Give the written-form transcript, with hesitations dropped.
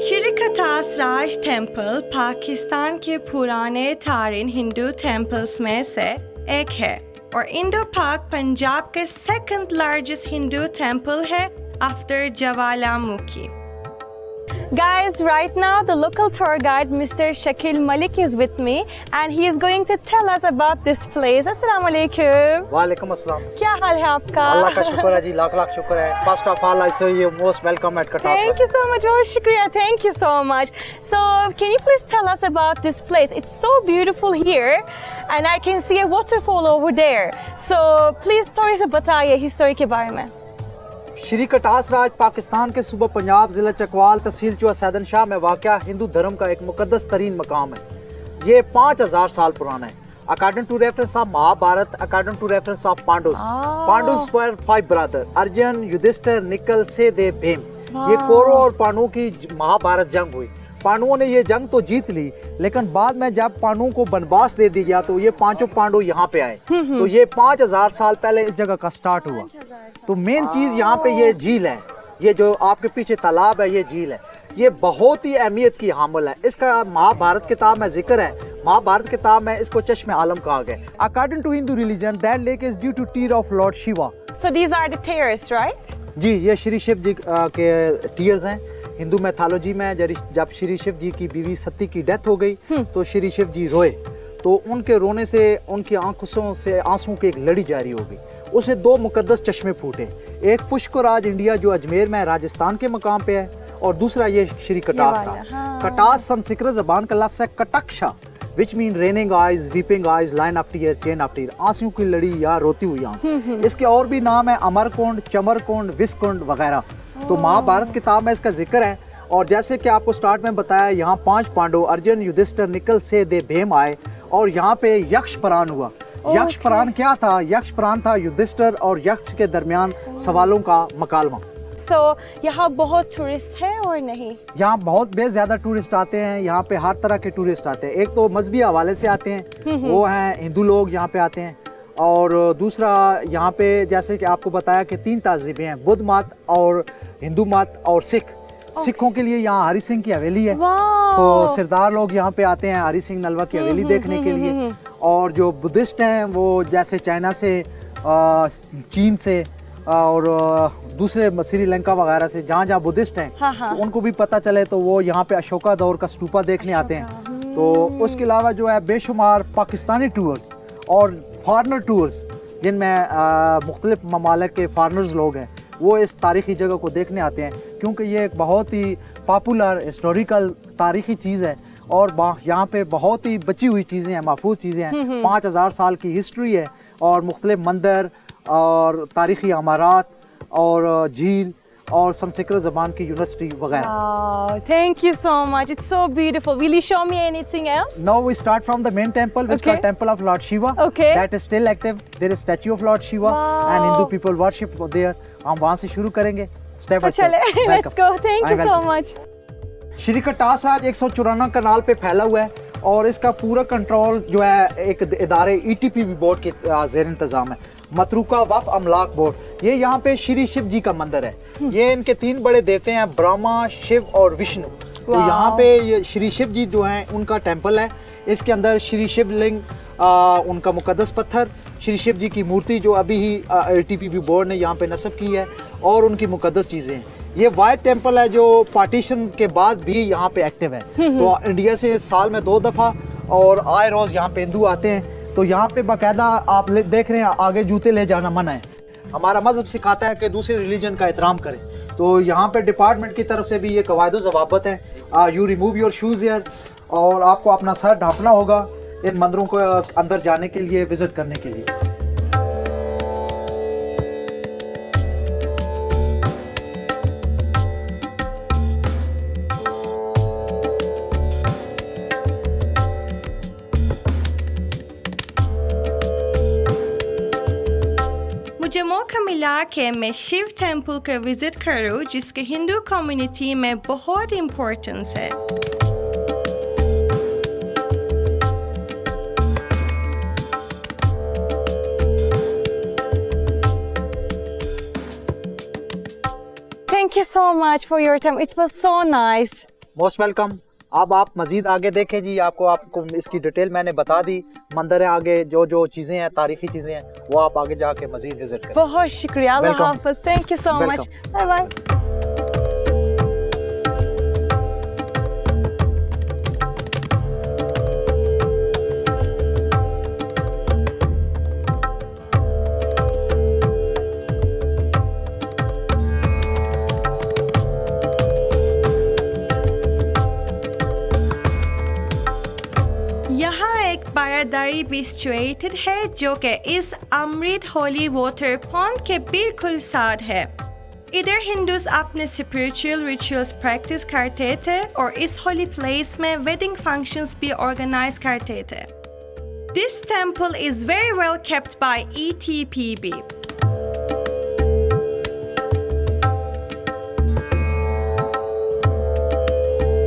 Shri Katas Raj temple Pakistan के पुराने तरीन हिंदू टेम्पल्स में से एक है और इंडो पाक पंजाब के सेकंड लार्जेस्ट हिंदू टेम्पल है after Jwalamukhi. Guys, right now the local tour guide Mr. Shakil Malik is with me and he is going to tell us about this place. Assalamu alaikum. वालेकुम अस्सलाम. क्या हाल है आपका? अल्लाह का शुक्र है जी, लाख लाख शुक्र है. First of all, I say you most welcome at Katasra. Thank you so much. Oh, shukriya. Thank you so much. So, can you please tell us about this place? It's so beautiful here and I can see a waterfall over there. So, please थोड़ी सी बताइए history के बारे में. श्री कटासराज पाकिस्तान के सूबा पंजाब, जिला चकवाल, तहसील चुआ सैदन शाह में वाक़या हिंदू धर्म का एक मुकद्दस तरीन मकाम है. ये 5000 साल पुराना है. According to reference of Mahabharat, according to reference of Pandus were 5 brother Arjun, Yudhishthir, Nakul, Sahdev, Bhim. ये कौरव और पांडवों की महाभारत जंग हुई. पांडवों ने ये जंग तो जीत ली, लेकिन बाद में जब पांडवों को वनवास दे दिया गया तो ये पांचों पांडव यहाँ पे आए. तो ये 5000 साल पहले इस जगह का स्टार्ट हुआ. तो मेन चीज यहाँ पे ये झील है. ये जो आपके पीछे तालाब है, ये झील है. ये बहुत ही अहमियत की हामिल है. इसका महाभारत किताब में जिक्र है. महाभारत किताब में इसको चश्मे आलम कहा गया. According to Hindu religion that lake is due to tear of lord Shiva. So these are the tears, right? जी, ये श्री शिव जी के टीयर्स हैं. हिंदू मैथोलॉजी में जब श्री शिव जी की बीवी सती की डेथ हो गई तो श्री शिव जी रोए. तो उनके रोने से उनकी आंखों से आंसू की एक लड़ी जारी हो गई. उसे 2 मुकद्दस चश्मे फूटे. एक पुष्कराज इंडिया जो अजमेर में राजस्थान के मकाम पे है, और दूसरा ये श्री कटासरा. कटास संस्कृत जबान का लफ्ज़ है कटक्षा, which mean raining eyes, weeping eyes, line of tear, chain of tear, आंसू की लड़ी या रोती हुई आंख. इसके और भी नाम है अमरकुंड, चमरकुंड, विस्कुंड वगैरह. तो महाभारत किताब में इसका जिक्र है. और जैसे कि आपको स्टार्ट में बताया, यहाँ 5 पांडव अर्जुन, युधिष्ठिर, निकल, सहदेव, भीम आए और यहाँ पे यक्ष प्राण हुआ. यक्ष प्राण क्या था? यक्ष प्राण था युधिष्ठिर और यक्ष के दरमियान सवालों का मकालमा. So, यहाँ बहुत टूरिस्ट है और नहीं? यहाँ बहुत बेज्यादा टूरिस्ट आते हैं. यहाँ पे हर तरह के टूरिस्ट आते हैं. एक तो मजहबी हवाले से आते हैं, वो हैं हिंदू लोग यहाँ पे आते हैं. और दूसरा यहाँ पे जैसे कि आपको बताया कि 3 तहजीबें हैं, बुद्ध मत और हिंदू मत और सिख. सिखों के लिए यहाँ हरि सिंह की हवेली है. तो सरदार लोग यहाँ पे आते हैं हरि सिंह नलवा की हवेली देखने के लिए. और जो बुद्धिस्ट हैं वो जैसे चाइना से, चीन से और दूसरे श्रीलंका वगैरह से जहाँ जहाँ बुद्धिस्ट हैं, तो उनको भी पता चले तो वो यहाँ पे अशोका दौर का स्तूपा देखने आते हैं. तो उसके अलावा जो है बेशुमार पाकिस्तानी टूर्स और फॉरेनर टूर्स, जिनमें मुख्तलिफ ममालिक के फॉरेनर्स लोग हैं, वो इस तारीख़ी जगह को देखने आते हैं. क्योंकि ये एक बहुत ही पॉपुलर हिस्टोरिकल तारीख़ी चीज़ है और यहाँ पे बहुत ही बची हुई चीज़ें हैं, महफूज चीज़ें हैं. 5000 साल की हिस्ट्री है और मुख्तलिफ मंदिर और तारीख़ी अमारात और झील और संस्कृत ज़बान की यूनिवर्सिटी वगैरह. Thank you so much. It's so beautiful. Will you show me anything else? Now we start from the main temple, which is called Temple of Lord Shiva. Okay. That is still active. There is statue of Lord Shiva and Hindu people worship there. हम वहाँ से शुरू करेंगे step by step. Let's go. Thank you so much. Shri Katas Raj 154 कनाल पे फैला हुआ है और इसका पूरा कंट्रोल जो है एक इदारे ETP बोर्ड के ज़ेर इंतज़ाम है, मतरूका वफ अमलाक बोर्ड. ये यहाँ पे श्री शिव जी का मंदिर है. ये इनके 3 बड़े देवते हैं, ब्रह्मा, शिव और विष्णु. तो यहाँ पे ये श्री शिव जी जो हैं उनका टेम्पल है. इसके अंदर श्री शिवलिंग, उनका मुकद्दस पत्थर, श्री शिव जी की मूर्ति जो अभी ही ETP बोर्ड ने यहाँ पे नस्ब की है, और उनकी मुकद्दस चीज़ें हैं. ये वाइट टेम्पल है जो पार्टीशन के बाद भी यहाँ पे एक्टिव है. तो इंडिया से साल में 2 दफ़ा और आए रोज़ यहाँ पे हिंदू आते हैं. तो यहाँ पे बाकायदा आप देख रहे हैं आगे जूते ले जाना मना है. हमारा मजहब सिखाता है कि दूसरे रिलीजन का एहतराम करें. तो यहाँ पे डिपार्टमेंट की तरफ से भी ये कवायद ज़वाबत है. You remove your shoes here, और आपको अपना सर ढांपना होगा इन मंदिरों को अंदर जाने के लिए, विजिट करने के लिए. मुझे मौका मिला कि मैं शिव टेम्पल का विजिट करूं, जिसके हिंदू कम्युनिटी में बहुत इम्पोर्टेंस है. Thank you so much for your time. It was so nice. Most welcome. अब आप मजीद आगे देखें जी, आपको इसकी डिटेल मैंने बता दी। मंदिर है आगे, जो जो चीज़ें हैं, तारीखी चीज़ें हैं, वो आप आगे जाके मजीद विजिट करें। बहुत शुक्रिया, अल्लाह Welcome. हाफ़िज़, thank you so much, Welcome. Bye bye. यहाँ एक बारादारी भी सिचुएटेड है जो कि इस अमृत होली वाटर पॉन्ड के बिल्कुल साथ है। इधर हिंदूज अपने स्पिरिचुअल रिचुअल्स प्रैक्टिस करते थे और इस होली प्लेस में वेडिंग फंक्शंस भी ऑर्गेनाइज करते थे। This temple is very well kept by ETPB.